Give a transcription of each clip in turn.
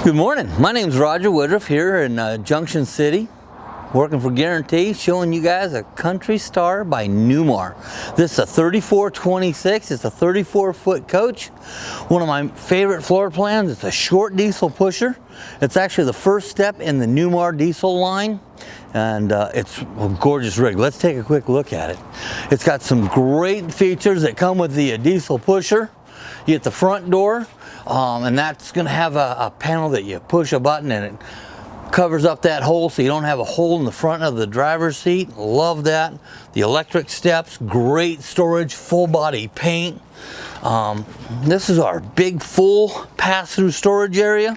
Good morning. My name is Roger.Woodruff here in Junction City, working for Guaranty, showing you guys a Kountry Star by Newmar. This is a 3426. It's a 34-foot coach. One of my favorite floor plans. It's a short diesel pusher. It's actually the first step in the Newmar diesel line, and it's a gorgeous rig. Let's take a quick look at it. It's got some great features that come with the diesel pusher. You get the front door, and that's going to have a panel that you push a button and it covers up that hole so you don't have a hole in the front of the driver's seat. Love that. The electric steps, great storage, full body paint. This is our big full pass-through storage area.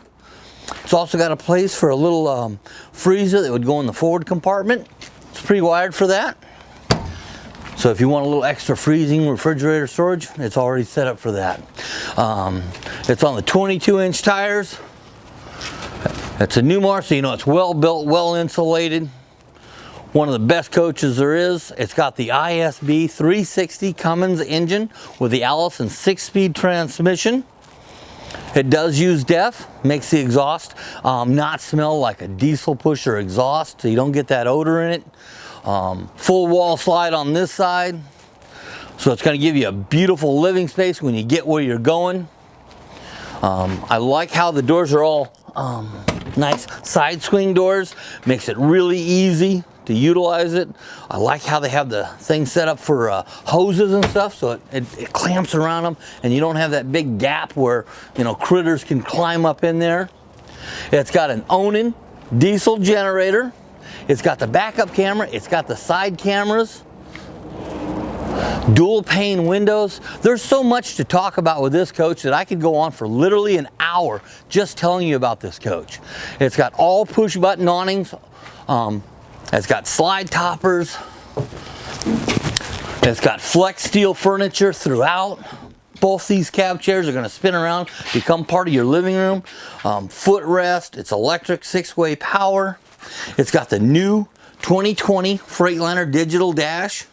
It's also got a place for a little freezer that would go in the forward compartment. It's pre-wired for that. So if you want a little extra freezing refrigerator storage, it's already set up for that. It's on the 22-inch tires. It's a Newmar, so you know it's well built, well insulated. One of the best coaches there is. It's got the ISB 360 Cummins engine with the Allison 6-speed transmission. It does use DEF, makes the exhaust not smell like a diesel pusher exhaust, so you don't get that odor in it. Full wall slide on this side, so it's going to give you a beautiful living space when you get where you're going. I like how the doors are all nice side swing doors. Makes it really easy to utilize it. I like how they have the thing set up for hoses and stuff, so it clamps around them and you don't have that big gap where, you know, critters can climb up in there. It's got an awning diesel generator. It's got the backup camera, it's got the side cameras, dual pane windows. There's so much to talk about with this coach that I could go on for literally an hour just telling you about this coach. It's got all push button awnings. It's got slide toppers. It's got flex steel furniture throughout. Both these cab chairs are going to spin around, become part of your living room. Footrest, it's electric 6-way power. It's got the new 2020 Freightliner digital dash,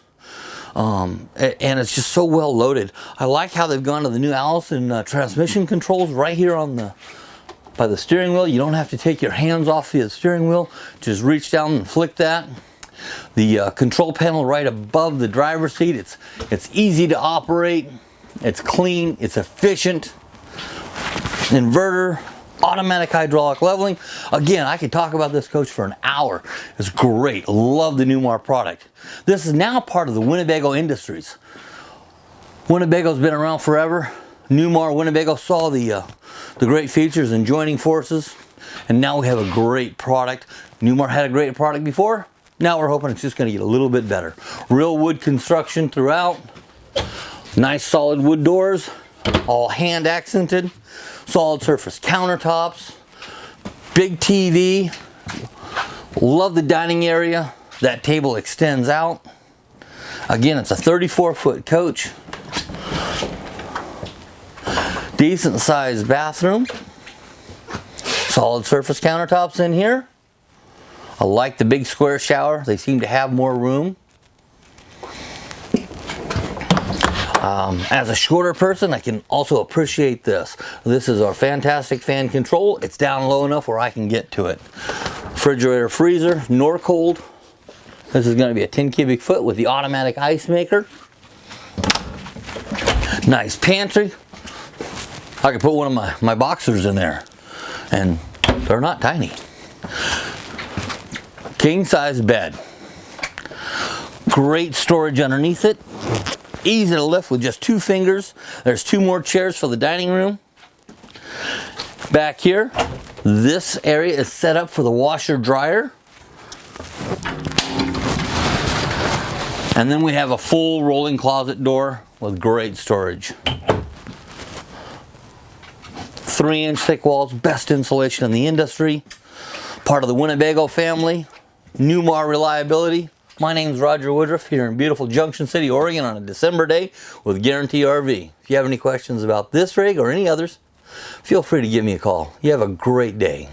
and it's just so well loaded. I like how they've gone to the new Allison transmission controls right here on by the steering wheel. You don't have to take your hands off the steering wheel. Just reach down and flick that. The control panel right above the driver's seat. It's easy to operate. It's clean. It's efficient. Inverter. Automatic hydraulic leveling. Again, I could talk about this coach for an hour. It's great. Love the Newmar product. This is now part of the Winnebago Industries. Winnebago's been around forever. Newmar Winnebago saw the great features and joining forces, and now we have a great product. Newmar had a great product before. Now we're hoping it's just going to get a little bit better. Real wood construction throughout. Nice solid wood doors, all hand accented. Solid surface countertops, big TV. Love the dining area. That table extends out. Again, it's a 34-foot coach. Decent sized bathroom. Solid surface countertops in here. I like the big square shower. They seem to have more room. As a shorter person, I can also appreciate this. This is our fantastic fan control. It's down low enough where I can get to it. Refrigerator, freezer, nor cold. This is going to be a 10 cubic foot with the automatic ice maker. Nice pantry. I could put one of my boxers in there, and they're not tiny. King size bed. Great storage underneath it. Easy to lift with just 2 fingers. There's 2 more chairs for the dining room. Back here, this area is set up for the washer dryer. And then we have a full rolling closet door with great storage. 3-inch thick walls, best insulation in the industry. Part of the Winnebago family. Newmar reliability. My name's Roger.Woodruff here in beautiful Junction City, Oregon on a December day with Guaranty RV. If you have any questions about this rig or any others, feel free to give me a call. You have a great day.